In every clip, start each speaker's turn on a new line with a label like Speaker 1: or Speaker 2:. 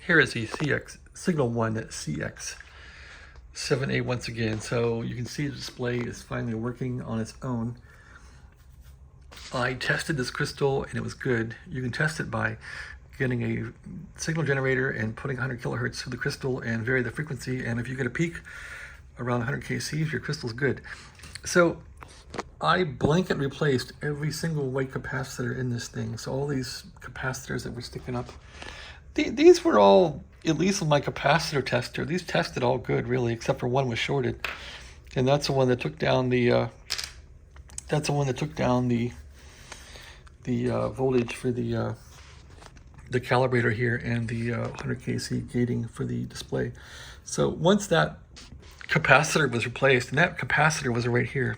Speaker 1: Here is the CX Signal 1 CX-7A once again. So you can see the display is finally working on its own. I tested this crystal and it was good. You can test it by getting a signal generator and putting 100 kilohertz through the crystal and vary the frequency. And if you get a peak around 100 kc, your crystal's good. So I blanket replaced every single white capacitor in this thing. So all these capacitors that were sticking up, these were all, at least with my capacitor tester, these tested all good really, except for one was shorted. And that's the one that took down the, voltage for the calibrator here and the 100 kc gating for the display. So once that capacitor was replaced, and that capacitor was right here,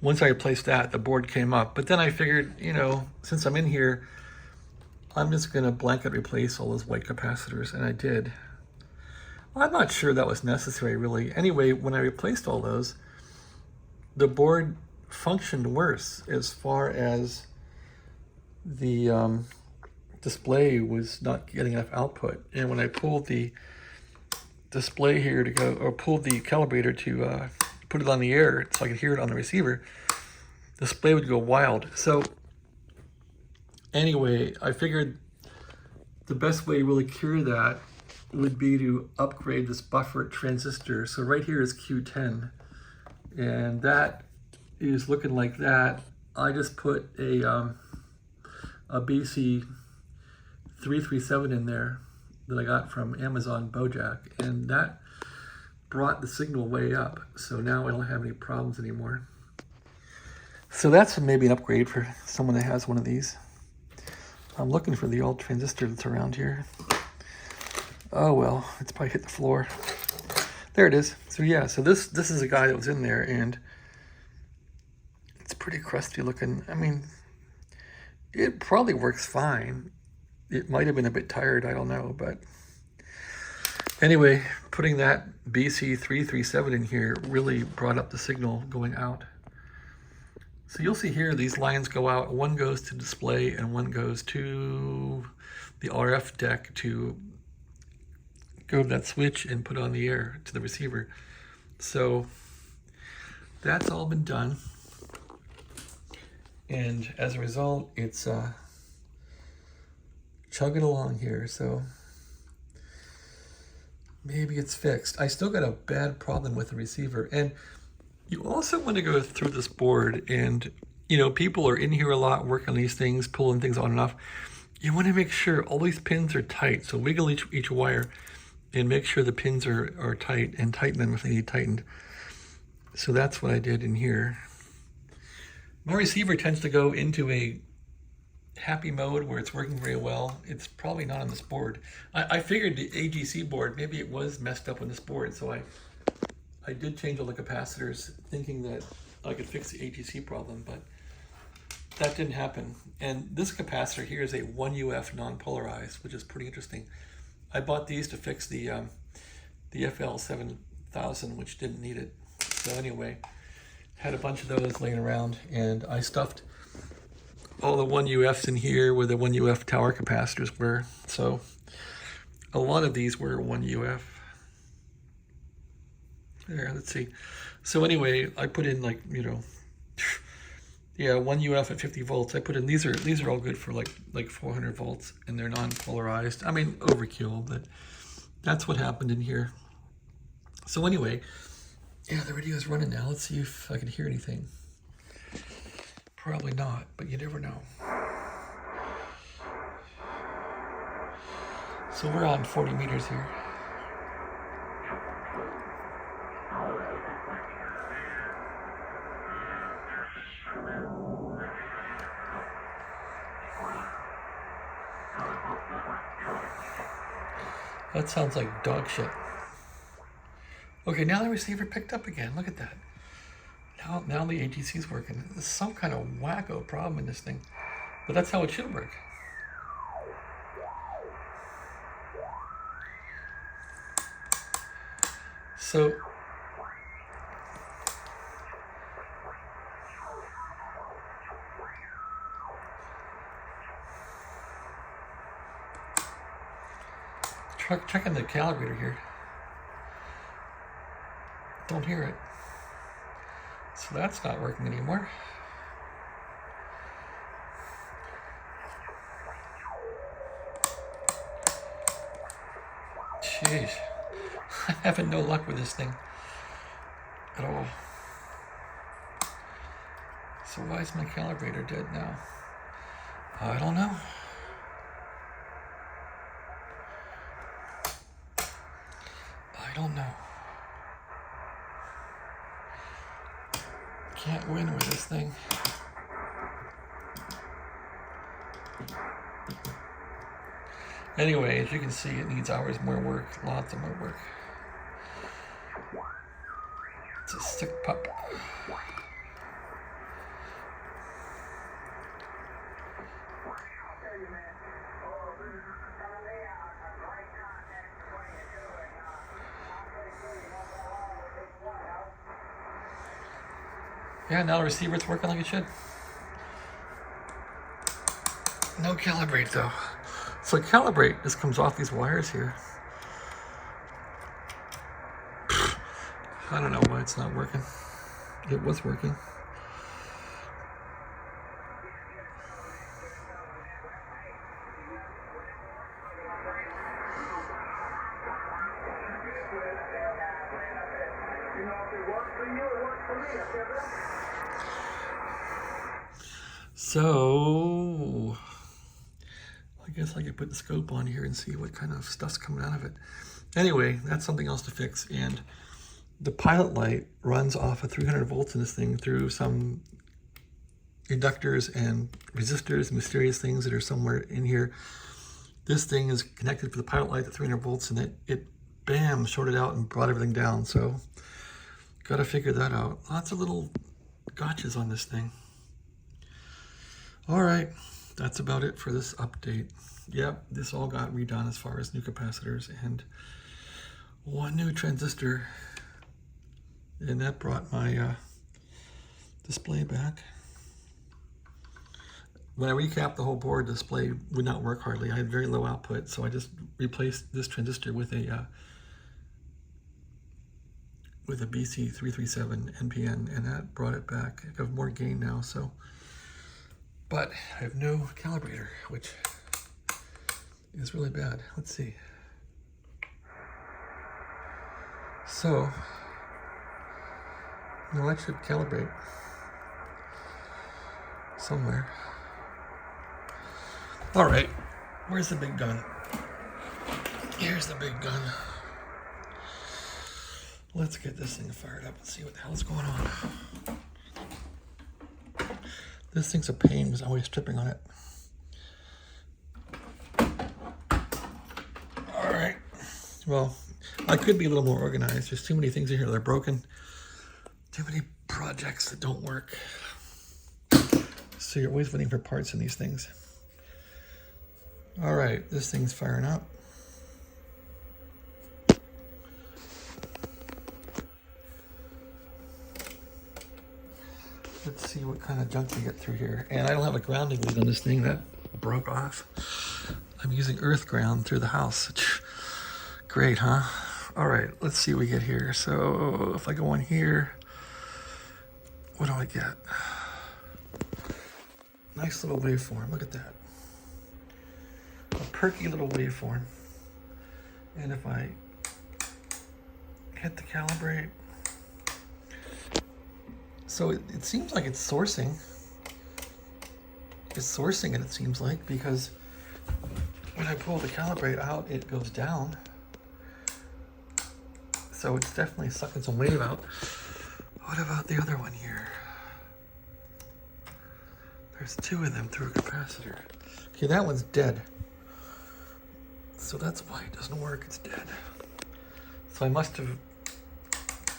Speaker 1: once I replaced that, the board came up. But then I figured, you know, since I'm in here, I'm just going to blanket replace all those white capacitors, and I did. I'm not sure that was necessary, really. Anyway, when I replaced all those, the board functioned worse as far as the display was not getting enough output. And when I pulled the display here to go, or pulled the calibrator to put it on the air so I could hear it on the receiver, the display would go wild. So anyway, I figured the best way to really cure that would be to upgrade this buffer transistor. So right here is Q10, and that is looking like that. I just put a BC337 in there that I got from Amazon Bojack, and that brought the signal way up. So now I don't have any problems anymore. So that's maybe an upgrade for someone that has one of these. I'm looking for the old transistor that's around here. Oh well, it's probably hit the floor. There it is. So yeah, so this is a guy that was in there, and it's pretty crusty looking. I mean, it probably works fine. It might have been a bit tired, I don't know, but anyway, putting that BC337 in here really brought up the signal going out. So you'll see here, these lines go out. One goes to display and one goes to the RF deck to go to that switch and put on the air to the receiver. So that's all been done. And as a result, it's chugging along here. So maybe it's fixed. I still got a bad problem with the receiver. And you also want to go through this board, and you know, people are in here a lot working on these things, pulling things on and off. You want to make sure all these pins are tight. So wiggle each wire and make sure the pins are tight, and tighten them if they need tightened. So that's what I did in here. My receiver tends to go into a happy mode where it's working very well. It's probably not on this board. I figured the AGC board, maybe it was messed up on this board, so I did change all the capacitors thinking that I could fix the AGC problem, but that didn't happen. And this capacitor here is a 1UF non-polarized, which is pretty interesting. I bought these to fix the FL7000, which didn't need it. So anyway, had a bunch of those laying around, and I stuffed all the 1UFs in here where the 1UF tower capacitors were. So a lot of these were 1UF. There, let's see. So anyway, I put in, like, you know, yeah, 1UF at 50 volts. I put in, these are all good for like 400 volts, and they're non-polarized. I mean, overkill, but that's what happened in here. So anyway, yeah, the radio's running now. Let's see if I can hear anything. Probably not, but you never know. So we're on 40 meters here. That sounds like dog shit. Okay, now the receiver picked up again. Look at that. Now the AGC's working. There's some kind of wacko problem in this thing, but that's how it should work. So Checking the calibrator here. Don't hear it. So that's not working anymore. Jeez. I'm having no luck with this thing at all. So why is my calibrator dead now? I don't know. I don't know. Can't win with this thing. Anyway, as you can see, it needs hours more work, lots of more work. It's a sick pup. Yeah, now the receiver's working like it should. No calibrate though. So calibrate just comes off these wires here. I don't know why it's not working. It was working. So I guess I could put the scope on here and see what kind of stuff's coming out of it. Anyway, that's something else to fix. And the pilot light runs off of 300 volts in this thing through some inductors and resistors, mysterious things that are somewhere in here. This thing is connected to the pilot light at 300 volts, and it bam, shorted out and brought everything down. So got to figure that out. Lots of little gotchas on this thing. All right, that's about it for this update. Yep, this all got redone as far as new capacitors and one new transistor. And that brought my display back. When I recapped the whole board, the display would not work hardly. I had very low output, so I just replaced this transistor with a BC337 NPN, and that brought it back. I have more gain now, so. But I have no calibrator, which is really bad. Let's see. So, no, I should calibrate somewhere. All right, where's the big gun? Here's the big gun. Let's get this thing fired up and see what the hell's going on. This thing's a pain because I'm always tripping on it. All right. Well, I could be a little more organized. There's too many things in here that are broken. Too many projects that don't work. So you're always waiting for parts in these things. All right, this thing's firing up. Let's see what kind of junk we get through here. And I don't have a grounding lead on this thing. That broke off. I'm using earth ground through the house. Great, huh? All right, let's see what we get here. So if I go on here, what do I get? Nice little waveform. Look at that. A perky little waveform. And if I hit the calibrate, so it seems like it's sourcing. It's sourcing it, it seems like, because when I pull the calibrate out, it goes down. So it's definitely sucking some wave out. What about the other one here? There's two of them through a capacitor. Okay, that one's dead. So that's why it doesn't work, it's dead. So I must have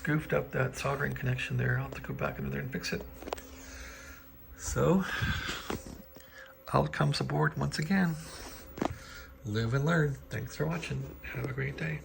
Speaker 1: goofed up that soldering connection there. I'll have to go back into there and fix it. So, out comes the board once again. Live and learn. Thanks for watching. Have a great day.